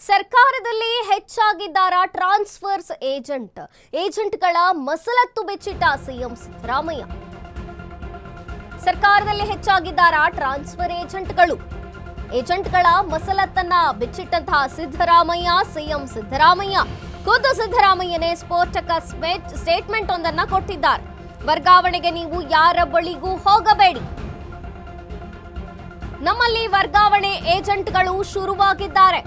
ಸರ್ಕಾರದಲ್ಲಿ ಹೆಚ್ಚಾಗಿದ್ದಾರಾ ಟ್ರಾನ್ಸ್ಫರ್ಸ್ ಏಜೆಂಟ್ಗಳ ಮಸಲತ್ತು ಬೆಚ್ಚಿಟ್ಟ ಸಿಎಂ ಸಿದ್ದರಾಮಯ್ಯ. ಸರ್ಕಾರದಲ್ಲಿ ಹೆಚ್ಚಾಗಿದ್ದಾರಾ ಟ್ರಾನ್ಸ್ಫರ್ ಏಜೆಂಟ್ಗಳ ಮಸಲತ್ತನ್ನ ಬೆಚ್ಚಿಟ್ಟಂತಹ ಸಿಎಂ ಸಿದ್ದರಾಮಯ್ಯ ಖುದ್ದು ಸಿದ್ದರಾಮಯ್ಯನೇ ಸ್ಫೋಟಕ ಸ್ಟೇಟ್ಮೆಂಟ್ ಒಂದನ್ನ ಕೊಟ್ಟಿದ್ದಾರೆ. ವರ್ಗಾವಣೆಗೆ ನೀವು ಯಾರ ಬಳಿಗೂ ಹೋಗಬೇಡಿ, ನಮ್ಮಲ್ಲಿ ವರ್ಗಾವಣೆ ಏಜೆಂಟ್ಗಳು ಶುರುವಾಗಿದ್ದಾರೆ,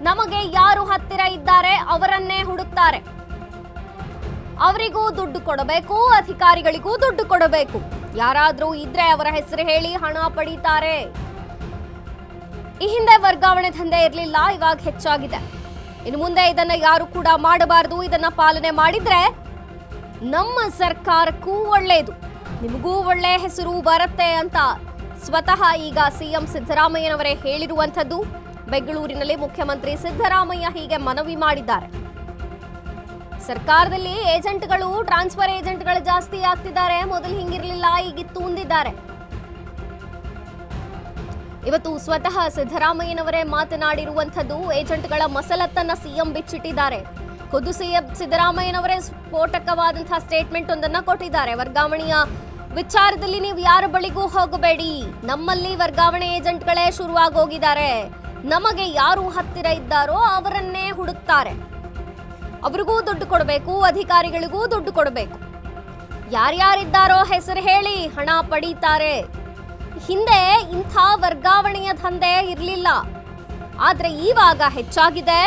ನಮಗೆ ಯಾರು ಹತ್ತಿರ ಇದ್ದಾರೆ ಅವರನ್ನೇ ಹುಡುಕ್ತಾರೆ, ಅವರಿಗೂ ದುಡ್ಡು ಕೊಡಬೇಕು, ಅಧಿಕಾರಿಗಳಿಗೂ ದುಡ್ಡು ಕೊಡಬೇಕು, ಯಾರಾದ್ರೂ ಇದ್ರೆ ಅವರ ಹೆಸರು ಹೇಳಿ ಹಣ ಪಡೀತಾರೆ. ಈ ಹಿಂದೆ ವರ್ಗಾವಣೆ ದಂಧೆ ಇರಲಿಲ್ಲ, ಇವಾಗ ಹೆಚ್ಚಾಗಿದೆ. ಇನ್ನು ಮುಂದೆ ಇದನ್ನ ಯಾರು ಕೂಡ ಮಾಡಬಾರದು. ಇದನ್ನ ಪಾಲನೆ ಮಾಡಿದ್ರೆ ನಮ್ಮ ಸರ್ಕಾರಕ್ಕೂ ಒಳ್ಳೆಯದು, ನಿಮಗೂ ಒಳ್ಳೆ ಹೆಸರು ಬರುತ್ತೆ ಅಂತ ಸ್ವತಃ ಈಗ ಸಿಎಂ ಸಿದ್ದರಾಮಯ್ಯನವರೇ ಹೇಳಿರುವಂಥದ್ದು. ಬೆಂಗಳೂರಿನಲ್ಲಿ ಮುಖ್ಯಮಂತ್ರಿ ಸಿದ್ದರಾಮಯ್ಯ ಹೀಗೆ ಮನವಿ ಮಾಡಿದ್ದಾರೆ. ಸರ್ಕಾರದಲ್ಲಿ ಟ್ರಾನ್ಸ್ಫರ್ ಏಜೆಂಟ್ಗಳು ಜಾಸ್ತಿ ಆಗ್ತಿದ್ದಾರೆ, ಮೊದಲು ಹಿಂಗಿರ್ಲಿಲ್ಲ, ಈಗಿತ್ತು ಅಂದಿದ್ದಾರೆ. ಇವತ್ತು ಸ್ವತಃ ಸಿದ್ದರಾಮಯ್ಯನವರೇ ಮಾತನಾಡಿರುವಂಥದ್ದು. ಏಜೆಂಟ್ಗಳ ಮಸಲತ್ತನ್ನ ಸಿಎಂ ಬಿಚ್ಚಿಟ್ಟಿದ್ದಾರೆ. ಖುದ್ದು ಸಿಎಂ ಸಿದ್ದರಾಮಯ್ಯನವರೇ ಸ್ಫೋಟಕವಾದಂತಹ ಸ್ಟೇಟ್ಮೆಂಟ್ ಒಂದನ್ನ ಕೊಟ್ಟಿದ್ದಾರೆ. ವರ್ಗಾವಣೆಯ ವಿಚಾರದಲ್ಲಿ ನೀವು ಯಾರ ಬಳಿಗೂ ಹೋಗಬೇಡಿ, ನಮ್ಮಲ್ಲಿ ವರ್ಗಾವಣೆ ಏಜೆಂಟ್ಗಳೇ ಶುರುವಾಗೋಗಿದ್ದಾರೆ, ನಮಗೆ ಯಾರು ಹತ್ತಿರ ಇದ್ದಾರೋ ಅವರನ್ನೇ ಹುಡುಕ್ತಾರೆ, ಅವರಿಗೂ ದುಡ್ಡು ಕೊಡಬೇಕು, ಅಧಿಕಾರಿಗಳಿಗೂ ದುಡ್ಡು ಕೊಡಬೇಕು, ಯಾರ್ಯಾರಿದ್ದಾರೋ ಹೆಸರು ಹೇಳಿ ಹಣ ಪಡೀತಾರೆ. ಹಿಂದೆ ಇಂಥ ವರ್ಗಾವಣೆಯ ದಂಧೆ ಇರಲಿಲ್ಲ, ಆದ್ರೆ ಇವಾಗ ಹೆಚ್ಚಾಗಿದೆ.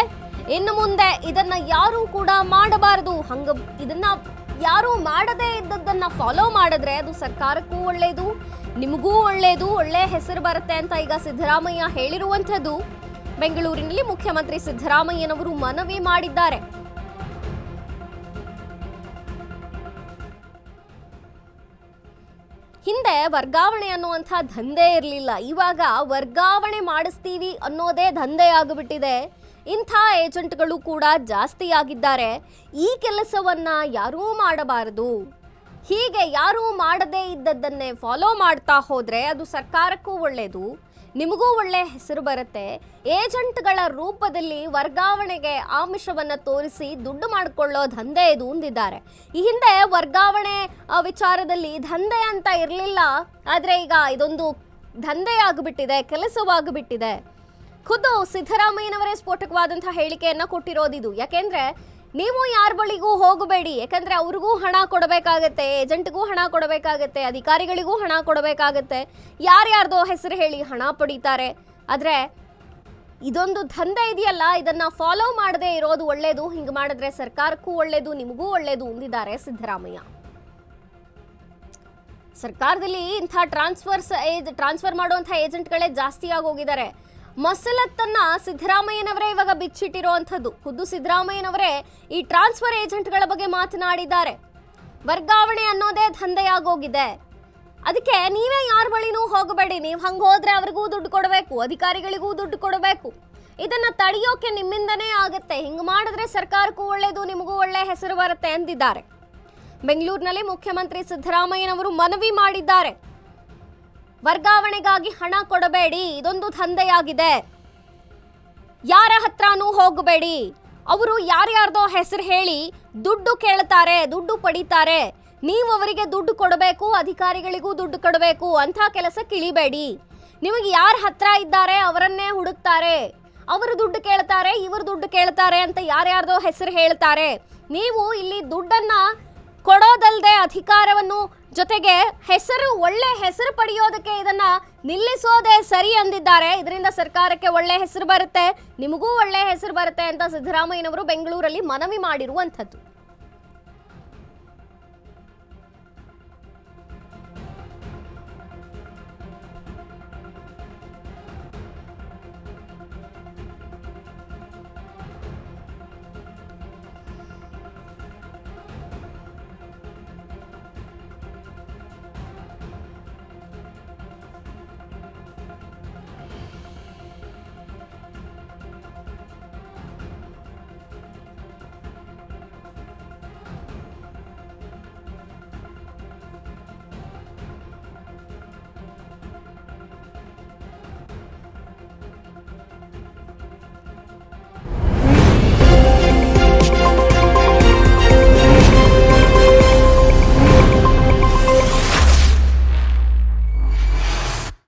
ಇನ್ನು ಮುಂದೆ ಇದನ್ನ ಯಾರು ಕೂಡ ಮಾಡಬಾರದು. ಇದನ್ನ ಯಾರು ಮಾಡದೇ ಇದ್ದದ್ದನ್ನ ಫಾಲೋ ಮಾಡಿದ್ರೆ ಅದು ಸರ್ಕಾರಕ್ಕೂ ಒಳ್ಳೆಯದು, ನಿಮಗೂ ಒಳ್ಳೆಯದು, ಒಳ್ಳೆ ಹೆಸರು ಬರುತ್ತೆ ಅಂತ ಈಗ ಸಿದ್ದರಾಮಯ್ಯ ಹೇಳಿರುವಂಥದ್ದು. ಬೆಂಗಳೂರಿನಲ್ಲಿ ಮುಖ್ಯಮಂತ್ರಿ ಸಿದ್ದರಾಮಯ್ಯನವರು ಮನವಿ ಮಾಡಿದ್ದಾರೆ. ಹಿಂದೆ ವರ್ಗಾವಣೆ ಅನ್ನುವಂಥ ದಂಧೆ ಇರಲಿಲ್ಲ, ಇವಾಗ ವರ್ಗಾವಣೆ ಮಾಡಿಸ್ತೀವಿ ಅನ್ನೋದೇ ದಂಧೆ ಆಗಿಬಿಟ್ಟಿದೆ. ಇಂಥ ಏಜೆಂಟ್ಗಳು ಕೂಡ ಜಾಸ್ತಿ ಆಗಿದ್ದಾರೆ. ಈ ಕೆಲಸವನ್ನ ಯಾರೂ ಮಾಡಬಾರದು. ಹೀಗೆ ಯಾರೂ ಮಾಡದೇ ಇದ್ದದ್ದನ್ನೇ ಫಾಲೋ ಮಾಡ್ತಾ ಹೋದ್ರೆ ಅದು ಸರ್ಕಾರಕ್ಕೂ ಒಳ್ಳೆಯದು, ನಿಮಗೂ ಒಳ್ಳೆ ಹೆಸರು ಬರುತ್ತೆ. ಏಜೆಂಟ್ಗಳ ರೂಪದಲ್ಲಿ ವರ್ಗಾವಣೆಗೆ ಆಮಿಷವನ್ನ ತೋರಿಸಿ ದುಡ್ಡು ಮಾಡಿಕೊಳ್ಳೋ ದಂಧೆ ಇದು ಅಂದಿದ್ದಾರೆ. ಈ ಹಿಂದೆ ವರ್ಗಾವಣೆ ವಿಚಾರದಲ್ಲಿ ದಂಧೆ ಅಂತ ಇರಲಿಲ್ಲ, ಆದ್ರೆ ಈಗ ಇದೊಂದು ದಂಧೆ ಆಗಿಬಿಟ್ಟಿದೆ, ಕೆಲಸವಾಗಿಬಿಟ್ಟಿದೆ. ಖುದ್ದು ಸಿದ್ದರಾಮಯ್ಯನವರೇ ಸ್ಫೋಟಕವಾದಂತಹ ಹೇಳಿಕೆಯನ್ನ ಕೊಟ್ಟಿರೋದಿದು. ಯಾಕೆಂದ್ರೆ ನೀವು ಯಾರ ಬಳಿಗೂ ಹೋಗಬೇಡಿ, ಯಾಕಂದ್ರೆ ಅವ್ರಿಗೂ ಹಣ ಕೊಡಬೇಕಾಗತ್ತೆ, ಏಜೆಂಟ್ಗೂ ಹಣ ಕೊಡಬೇಕಾಗತ್ತೆ, ಅಧಿಕಾರಿಗಳಿಗೂ ಹಣ ಕೊಡಬೇಕಾಗತ್ತೆ, ಯಾರ್ಯಾರ್ದೋ ಹೆಸರು ಹೇಳಿ ಹಣ ಪಡೀತಾರೆ. ಆದ್ರೆ ಇದೊಂದು ದಂಧೆ ಇದೆಯಲ್ಲ, ಇದನ್ನ ಫಾಲೋ ಮಾಡದೇ ಇರೋದು ಒಳ್ಳೇದು. ಹಿಂಗೆ ಮಾಡಿದ್ರೆ ಸರ್ಕಾರಕ್ಕೂ ಒಳ್ಳೇದು, ನಿಮಗೂ ಒಳ್ಳೇದು ಅಂದಿದ್ದಾರೆ ಸಿದ್ದರಾಮಯ್ಯ. ಸರ್ಕಾರದಲ್ಲಿ ಇಂಥ ಟ್ರಾನ್ಸ್ಫರ್ ಮಾಡುವಂತಹ ಏಜೆಂಟ್ಗಳೇ ಜಾಸ್ತಿ ಆಗೋಗಿದ್ದಾರೆ. ಮಸಲತ್ತನ್ನ ಸಿದ್ದರಾಮಯ್ಯನವರೇ ಇವಾಗ ಬಿಚ್ಚಿಟ್ಟಿರುವಂಥದ್ದು. ಖುದ್ದು ಸಿದ್ದರಾಮಯ್ಯನವರೇ ಈ ಟ್ರಾನ್ಸ್ಫರ್ ಏಜೆಂಟ್ಗಳ ಬಗ್ಗೆ ಮಾತನಾಡಿದ್ದಾರೆ. ವರ್ಗಾವಣೆ ಅನ್ನೋದೇ ದಂಧೆಯಾಗೋಗಿದೆ, ಅದಕ್ಕೆ ನೀವೇ ಯಾರ ಬಳಿನೂ ಹೋಗಬೇಡಿ, ನೀವು ಹಂಗೆ ಹೋದ್ರೆ ಅವ್ರಿಗೂ ದುಡ್ಡು ಕೊಡಬೇಕು, ಅಧಿಕಾರಿಗಳಿಗೂ ದುಡ್ಡು ಕೊಡಬೇಕು, ಇದನ್ನ ತಡೆಯೋಕೆ ನಿಮ್ಮಿಂದನೇ ಆಗುತ್ತೆ, ಹಿಂಗೆ ಮಾಡಿದ್ರೆ ಸರ್ಕಾರಕ್ಕೂ ಒಳ್ಳೆಯದು, ನಿಮಗೂ ಒಳ್ಳೆ ಹೆಸರು ಬರುತ್ತೆ ಅಂದಿದ್ದಾರೆ. ಬೆಂಗಳೂರಿನಲ್ಲಿ ಮುಖ್ಯಮಂತ್ರಿ ಸಿದ್ದರಾಮಯ್ಯನವರು ಮನವಿ ಮಾಡಿದ್ದಾರೆ. ವರ್ಗಾವಣೆಗಾಗಿ ಹಣ ಕೊಡಬೇಡಿ, ಇದೊಂದು ದಂಧೆಯಾಗಿದೆ, ಯಾರ ಹತ್ರನೂ ಹೋಗಬೇಡಿ, ಅವರು ಯಾರ್ಯಾರ್ದೋ ಹೆಸರು ಹೇಳಿ ದುಡ್ಡು ಕೇಳ್ತಾರೆ, ದುಡ್ಡು ಪಡೀತಾರೆ, ನೀವು ಅವರಿಗೆ ದುಡ್ಡು ಕೊಡಬೇಕು, ಅಧಿಕಾರಿಗಳಿಗೂ ದುಡ್ಡು ಕೊಡಬೇಕು, ಅಂಥ ಕೆಲಸಕ್ಕೆ ಇಳಿಬೇಡಿ. ನಿಮಗೆ ಯಾರ ಹತ್ರ ಇದ್ದಾರೆ ಅವರನ್ನೇ ಹುಡುಕ್ತಾರೆ, ಅವರು ದುಡ್ಡು ಕೇಳ್ತಾರೆ, ಇವರು ದುಡ್ಡು ಕೇಳ್ತಾರೆ ಅಂತ ಯಾರ್ಯಾರ್ದೋ ಹೆಸರು ಹೇಳ್ತಾರೆ. ನೀವು ಇಲ್ಲಿ ದುಡ್ಡನ್ನ ಕೊಡೋದಲ್ಲದೆ ಅಧಿಕಾರವನ್ನು ಜೊತೆಗೆ ಒಳ್ಳೆ ಹೆಸರು ಪಡೆಯೋದಕ್ಕೆ ಇದನ್ನ ನಿಲ್ಲಿಸೋದೇ ಸರಿ ಅಂದಿದ್ದಾರೆ. ಇದರಿಂದ ಸರ್ಕಾರಕ್ಕೆ ಒಳ್ಳೆ ಹೆಸರು ಬರುತ್ತೆ, ನಿಮಗೂ ಒಳ್ಳೆ ಹೆಸರು ಬರುತ್ತೆ ಅಂತ ಸಿದ್ದರಾಮಯ್ಯನವರು ಬೆಂಗಳೂರಲ್ಲಿ ಮನವಿ ಮಾಡಿರುವಂಥದ್ದು.